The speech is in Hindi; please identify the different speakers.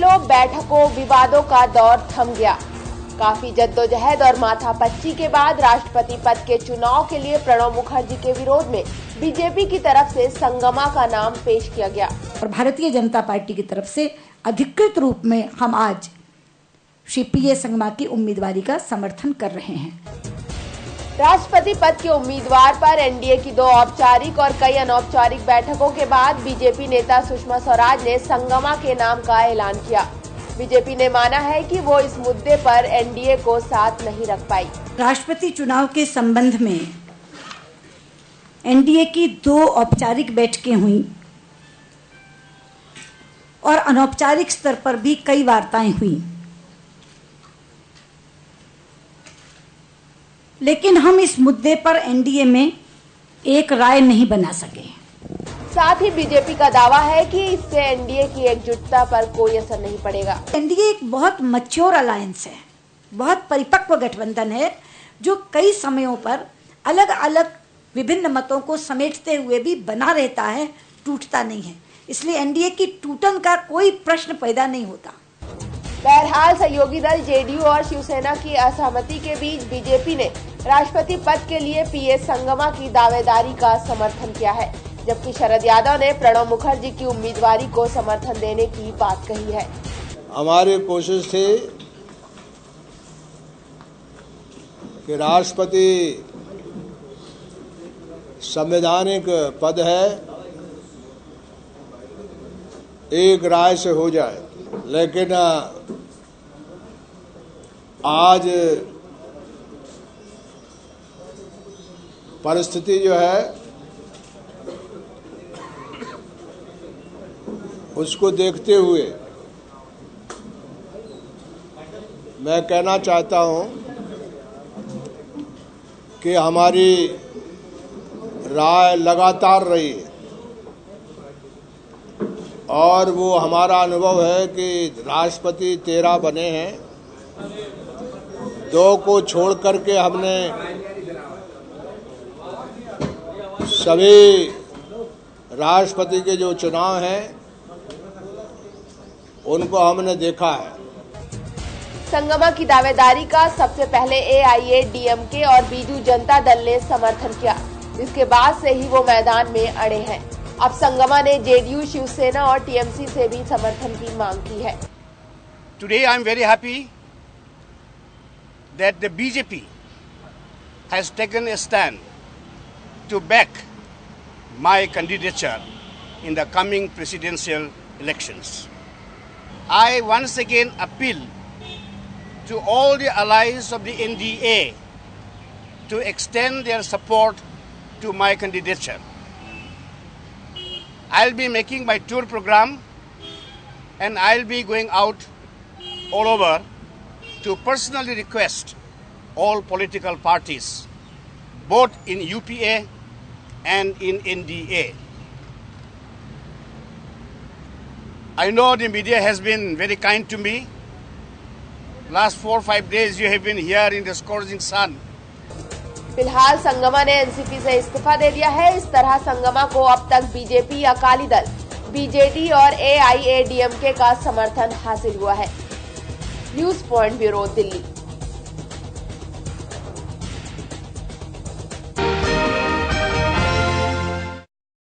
Speaker 1: सालों बैठकों विवादों का दौर थम गया। काफी जद्दोजहद और माथापच्ची के बाद राष्ट्रपति पद के चुनाव के लिए प्रणब मुखर्जी के विरोध में बीजेपी की तरफ से संगमा का नाम पेश किया गया
Speaker 2: और भारतीय जनता पार्टी की तरफ से अधिकृत रूप में हम आज श्री पीए संगमा की उम्मीदवारी का समर्थन कर रहे हैं।
Speaker 1: राष्ट्रपति पद के उम्मीदवार पर एनडीए की 2 औपचारिक और कई अनौपचारिक बैठकों के बाद बीजेपी नेता सुषमा स्वराज ने संगमा के नाम का ऐलान किया। बीजेपी ने माना है कि वो इस मुद्दे पर एनडीए को साथ नहीं रख पाई।
Speaker 2: राष्ट्रपति चुनाव के संबंध में एनडीए की 2 औपचारिक बैठकें हुई और अनौपचारिक स्तर पर भी कई वार्ताएं हुई, लेकिन हम इस मुद्दे पर एनडीए में एक राय नहीं बना सके।
Speaker 1: साथ ही बीजेपी का दावा है कि इससे एनडीए की एकजुटता पर कोई असर नहीं पड़ेगा।
Speaker 2: एनडीए एक बहुत मैच्योर अलायंस है, बहुत परिपक्व गठबंधन है जो कई समयों पर अलग अलग विभिन्न मतों को समेटते हुए भी बना रहता है, टूटता नहीं है। इसलिए एनडीए की टूटन का कोई प्रश्न पैदा नहीं होता।
Speaker 1: बहरहाल सहयोगी दल जेडीयू और शिवसेना की असहमति के बीच बीजेपी ने राष्ट्रपति पद के लिए पीए संगमा की दावेदारी का समर्थन किया है, जबकि शरद यादव ने प्रणब मुखर्जी की उम्मीदवारी को समर्थन देने की बात कही है।
Speaker 3: हमारी कोशिश थी कि राष्ट्रपति संवैधानिक पद है, एक राय से हो जाए, लेकिन आज परिस्थिति जो है उसको देखते हुए मैं कहना चाहता हूं कि हमारी राय लगातार रही है और वो हमारा अनुभव है कि राष्ट्रपति 13 बने हैं, 2 को छोड़ करके हमने सभी राष्ट्रपति के जो चुनाव हैं उनको हमने देखा है।
Speaker 1: संगमा की दावेदारी का सबसे पहले एआईएडीएमके और बीजू जनता दल ने समर्थन किया, जिसके बाद से ही वो मैदान में अड़े हैं। अब संगमा ने जेडीयू, शिवसेना और टीएमसी से भी समर्थन की मांग की है।
Speaker 4: Today I am very happy that the BJP has taken a stand to back my candidature in the coming presidential elections. I once again appeal to all the allies of the NDA to extend their support to my candidature. I'll be making my tour program and I'll be going out all over to personally request all political parties, both in UPA and in NDA. I know the media has been very kind to me. Last 4 or 5 days you have been here in the scorching sun.
Speaker 1: फिलहाल संगमा ने एनसीपी से इस्तीफा दे दिया है। इस तरह संगमा को अब तक बीजेपी, अकाली दल, बीजेडी और एआईएडीएमके का समर्थन हासिल हुआ है। News point bureau, Delhi.